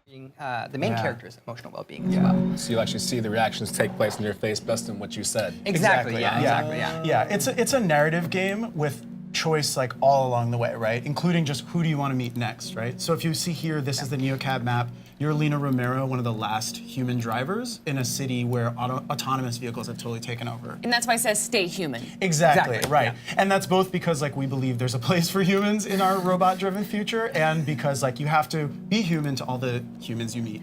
The main character's emotional well-being as well. So you'll actually see the reactions take place in your face based on what you said. Exactly. Yeah. Yeah, it's a narrative game with choice like all along the way, right? Including just who do you want to meet next, right? So if you see here, this is the NeoCab map. You're Lena Romero, one of the last human drivers in a city where autonomous vehicles have totally taken over. And that's why it says stay human. Exactly, right. Yeah. And that's both because like we believe there's a place for humans in our robot-driven future, and because like you have to be human to all the humans you meet.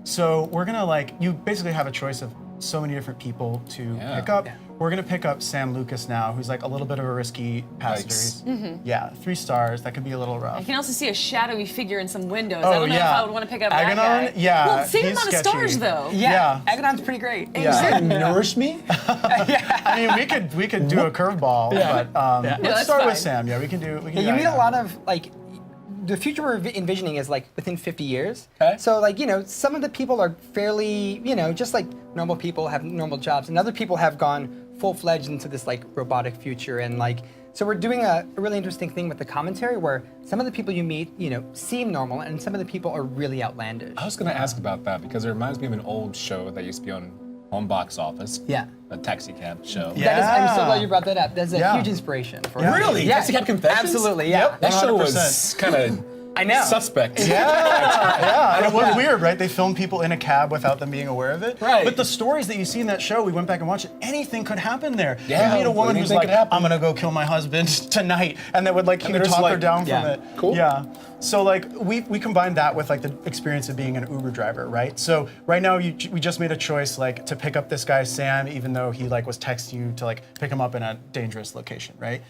So we're gonna you basically have a choice of so many different people to pick up. Yeah. We're gonna pick up Sam Lucas now, who's like a little bit of a risky passenger. Yeah, 3 stars. That could be a little rough. I can also see a shadowy figure in some windows. I don't know if I would want to pick up that guy. Yeah, well, same he's amount of sketchy. stars though. Yeah. Agonon's pretty great. Yeah. Nourish me? I mean, we could do a curveball, but let's start with Sam. Yeah, we can do. You meet a lot of the future we're envisioning is like within 50 years. Okay. So some of the people are fairly, just like normal people have normal jobs, and other people have gone full-fledged into this like robotic future, and so we're doing a really interesting thing with the commentary where some of the people you meet, seem normal, and some of the people are really outlandish. I was going to ask about that because it reminds me of an old show that used to be on Home Box Office. Yeah. A taxi cab show. I'm so glad you brought that up. That's a huge inspiration for us. Really? Yeah. Taxi Cab Confessions? Absolutely, yeah. Yep. That show 100%. was kind of I know. suspect. Yeah, and it was weird, right? They filmed people in a cab without them being aware of it. Right. But the stories that you see in that show, we went back and watched it, anything could happen there. Yeah, You meet a woman who's like, happen. I'm gonna go kill my husband tonight, and that would he would talk her down from it. Cool. Yeah. So we combined that with the experience of being an Uber driver, right? So right now we just made a choice to pick up this guy Sam, even though he was texting you to pick him up in a dangerous location, right?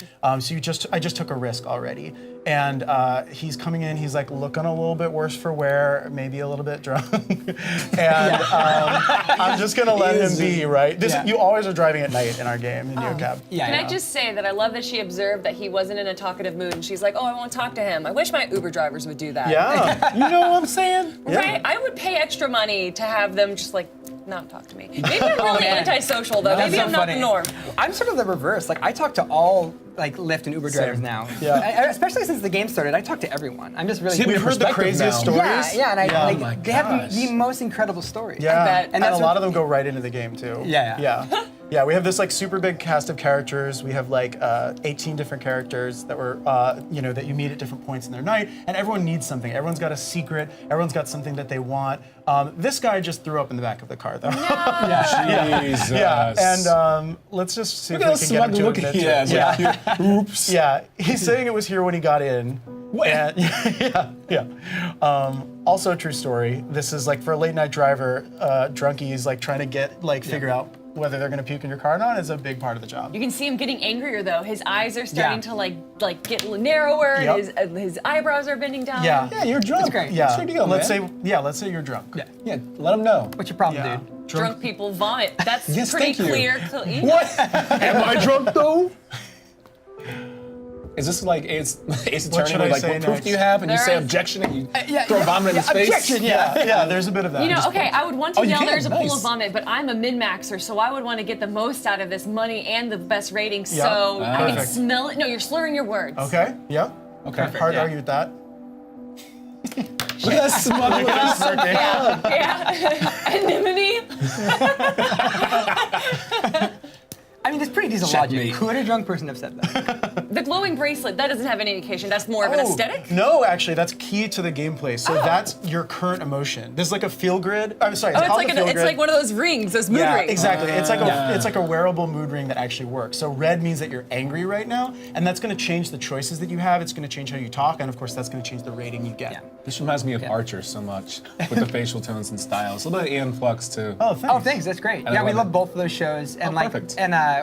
So I just took a risk already, and he's coming in. He's looking a little bit worse for wear, maybe a little bit drunk, and I'm just gonna let him be, right? You always are driving at night in our game in NeoCab. Yeah. Can I just say that I love that she observed that he wasn't in a talkative mood, and she's like, oh, I won't talk to him. I wish my Uber drivers would do that. Yeah. You know what I'm saying? Right? I would pay extra money to have them just not talk to me. Maybe I'm really antisocial though. That's Maybe so I'm not funny. the norm. I'm sort of the reverse. I talk to all Lyft and Uber drivers now. Yeah. Especially since the game started, I talk to everyone. I'm just really. We've heard the craziest stories. Yeah, and Oh my they have gosh. the most incredible stories. Yeah, I bet. and that's a lot of them go right into the game too. Yeah. Yeah, we have this super big cast of characters. We have 18 different characters that were that you meet at different points in their night, and everyone needs something. Everyone's got a secret. Everyone's got something that they want. This guy just threw up in the back of the car though. Jesus. Yeah, and let's just see if we can get him to admit it. Yeah. Oops. Yeah, he's saying it was here when he got in. And, yeah. Also, true story. This is for a late night driver. Drunkies trying to figure out whether they're gonna puke in your car or not is a big part of the job. You can see him getting angrier though. His eyes are starting to get narrower, and his eyebrows are bending down. Yeah. Yeah, you're drunk. That's great. Yeah. What's your deal, let's man? say you're drunk. Yeah, let them know. What's your problem, Yeah. dude? Drunk people vomit. That's Yes, pretty thank you. clear. What? Am I drunk though? Is this Ace Attorney should I with say what proof next? do you have? And you There say is- objection and you throw vomit in his face? Objection, Yeah, there's a bit of that. You know, okay, I would want to you yell can? there's a pool Nice. of vomit, but I'm a min-maxer, so I would want to get the most out of this money and the best rating, Yeah. so I can Perfect. smell it. No, you're slurring your words. Okay. Yep. Okay. Hard to argue with that. Look at that smug look. Yeah. Anemone. I mean, there's pretty decent Checkmate. logic. Could a drunk person have said that? The glowing bracelet, that doesn't have any indication. That's more of an aesthetic? No, actually, that's key to the gameplay. So that's your current emotion. This is a feel grid. I'm sorry, Oh, it's called a feel it's grid. like one of those rings, those mood Yeah, rings. exactly. It's like a wearable mood ring that actually works. So red means that you're angry right now, and that's going to change the choices that you have. It's going to change how you talk, and of course, that's going to change the rating you get. This reminds me of Archer so much with the facial tones and styles. A little bit of Ian Flux too. Oh, thanks. Oh, thanks. That's great. Yeah, we love love it. both of those shows, and perfect.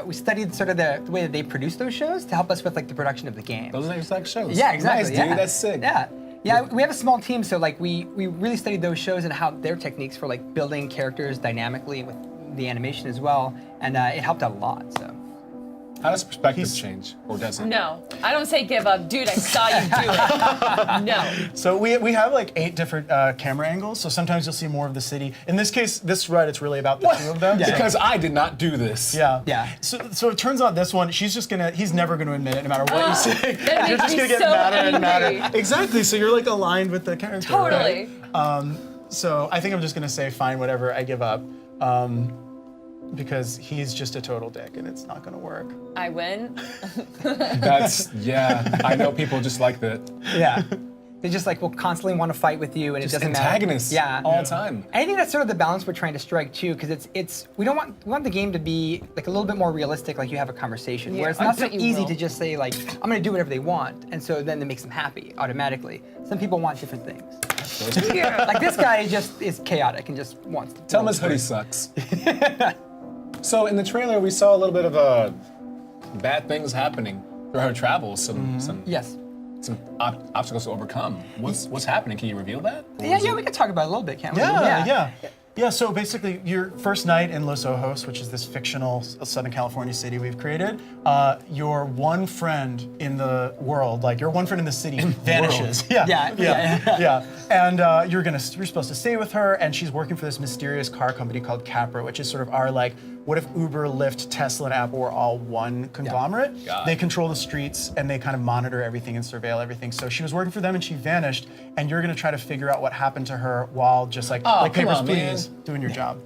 we studied sort of the way that they produce those shows to help us with the production of the game. Those are exact shows. Yeah, exactly. Nice, yeah. dude. That's sick. Yeah. Yeah, we have a small team, so we really studied those shows and how their techniques for building characters dynamically with the animation as well, and it helped out a lot. So. How does perspective change, or does it? No, I don't say give up, dude. I saw you do it. No. So we have like 8 different camera angles. So sometimes you'll see more of the city. In this case, this ride, it's really about the 2 of them. Because I did not do this. Yeah. Yeah. So it turns out this one, he's never gonna admit it no matter what you say. That You're makes just me gonna get so madder and angry. madder. Exactly. So you're like aligned with the character. Totally. Right? So I think I'm just gonna say fine, whatever, I give up. Because he's just a total dick and it's not gonna work. I win. Yeah, I know people just like that. Yeah. They just like will constantly want to fight with you, and Just it doesn't antagonists matter. Yeah. all the time. I think that's sort of the balance we're trying to strike too, because we want the game to be like a little bit more realistic, like you have a converation, Yeah, where it's I not so bet you easy will. to just say like I'm gonna do whatever they want, and so then it makes them happy automatically. Some people want different things. Like this guy just is chaotic and just wants to Tell him his hoodie sucks. So in the trailer, we saw a little bit of bad things happening through her travels. Some Yes. obstacles to overcome. What's happening? Can you reveal that? Or Yeah, is yeah, it- we can talk about it a little bit, can't we? Yeah, so basically, your first night in Los Ojos, which is this fictional Southern California city we've created, your one friend in the world, like your one friend in the city, vanishes. Yeah. And you're supposed to stay with her, and she's working for this mysterious car company called Capra, which is sort of our like, what if Uber, Lyft, Tesla, and Apple were all one conglomerate? Got it. They control the streets and they kind of monitor everything and surveil everything. So she was working for them and she vanished, and you're gonna try to figure out what happened to her while just like come papers, on, please, doing your job.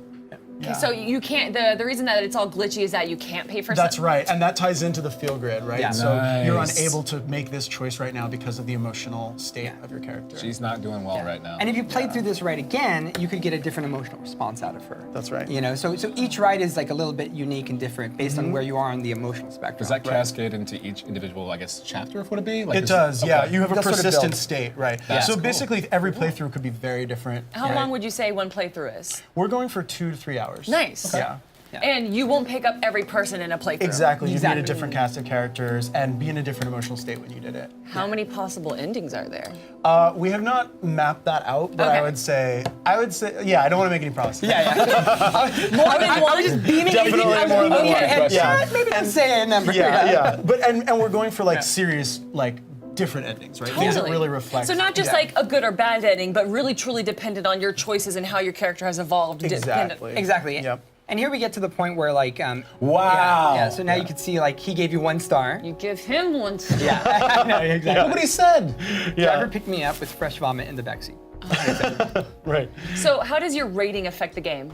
Yeah. So you can't. The reason that it's all glitchy is that you can't pay for. That's right, and that ties into the feel grid, right? Yeah. So you're Nice. unable to make this choice right now because of the emotional state of your character. She's not doing well right now. And if you played through this ride again, you could get a different emotional response out of her. That's right. You know, so each ride is like a little bit unique and different based on where you are on the emotional spectrum. Does that cascade into each individual, I guess, chapter? Would it be? Like, It does, yeah. okay. You have a They'll sort of persistent build. state, right? That's so cool. basically, every playthrough could be very different. How long would you say one playthrough is? We're going for 2 to 3 hours. Nice. Yeah. And you won't pick up every person in a playthrough. Exactly. You need Exactly. a different cast of characters and be in a different emotional state when you did it. How many possible endings are there? We have not mapped that out, but Okay. I would say, yeah. I don't want to make any promises. Yeah. More than one. Just beaming Definitely at you. more than Okay, one. and Yeah. maybe don't say a number. Yeah. But and we're going for like serious, like different endings, right? Things that Totally. really reflect. So not just Yeah. like a good or bad ending, but really truly dependent on your choices and how your character has evolved. Exactly. Exactly. Yep. And here we get to the point where like, Wow. Yeah, so now you can see like he gave you 1 star. You give him one star. Yeah. I know, exactly. Nobody said. Driver picked me up with fresh vomit in the backseat. Right. So how does your rating affect the game?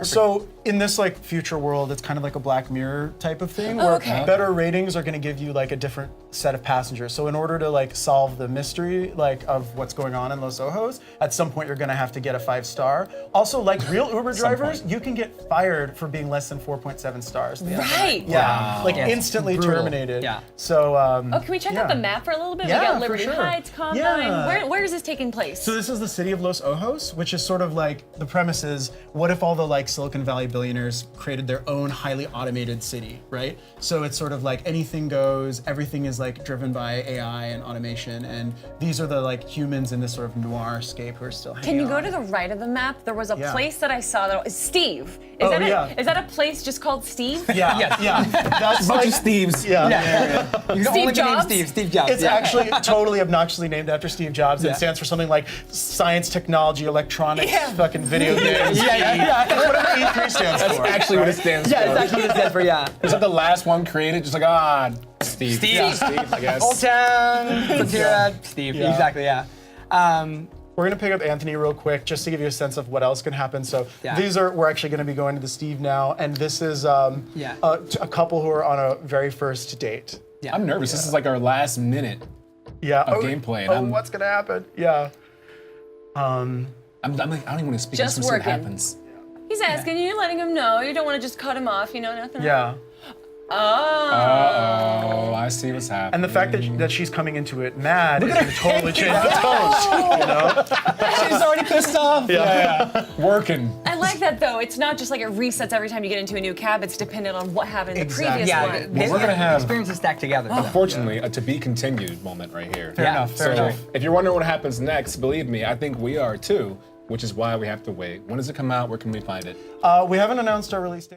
So in this like future world, it's kind of like a Black Mirror type of thing, where okay. better ratings are going to give you like a different set of passengers. So in order to like solve the mystery like of what's going on in Los Ojos, at some point you're going to have to get a 5-star. Also, like real Uber drivers, you can get fired for being less than 4.7 stars. at the end of the night. Right. Yeah. Wow. Like Yeah, it's instantly brutal. terminated. Yeah. So. Oh, can we check out yeah. the map for a little bit? Yeah, we got for Liberty sure. Heights, Combine. Yeah. Where is this taking place? So this is the city of Los Ojos, which is sort of like the premise is, what if all the like Silicon Valley billionaires created their own highly automated city, right? So it's sort of like anything goes, everything is like driven by AI and automation, and these are the like humans in this sort of noir scape who are still hanging Can you go on. to the right of the map? There was a Yeah. place that I saw that Steve. Oh, yeah. Is that a place just called Steve? Yeah, yeah. That's like, Steves. yeah. You can Steve only Jobs? name Steve Jobs. It's yeah. actually totally obnoxiously named after Steve Jobs. Yeah. It stands for something like science, technology, electronics, Yeah. fucking video games. yeah. Whatever E3 stands That's for. actually what it stands Yeah, for. it's actually what it said for yeah. Is that the last one created? Just like, Steve. Steve. Yeah, Steve, I guess. Old Town, Frontier, Steve. Yeah. Exactly, yeah. We're gonna pick up Anthony real quick, just to give you a sense of what else can happen. So Yeah. we're actually gonna be going to the Steve now, and this is a couple who are on a very first date. Yeah. I'm nervous. This is like our last minute. Yeah. Of gameplay, and Oh, I'm- what's gonna happen? Yeah. I'm like, I don't even want to speak. Just Just what working. happens. He's asking you, letting him know. You don't want to just cut him off, nothing. Yeah. Oh. Oh, I see what's happening. And the fact that she's coming into it mad is gonna totally change the tone. You know? she's already pissed off. Yeah. Working. I like that though. It's not just like it resets every time you get into a new cab. It's dependent on what happened in the Exactly. previous Yeah, one. Well, we're gonna have- experiences stacked together. Unfortunately, a to be continued moment right here. Fair enough. Fair So enough. if you're wondering what happens next, believe me, I think we are too, which is why we have to wait. When does it come out? Where can we find it? We haven't announced our release date.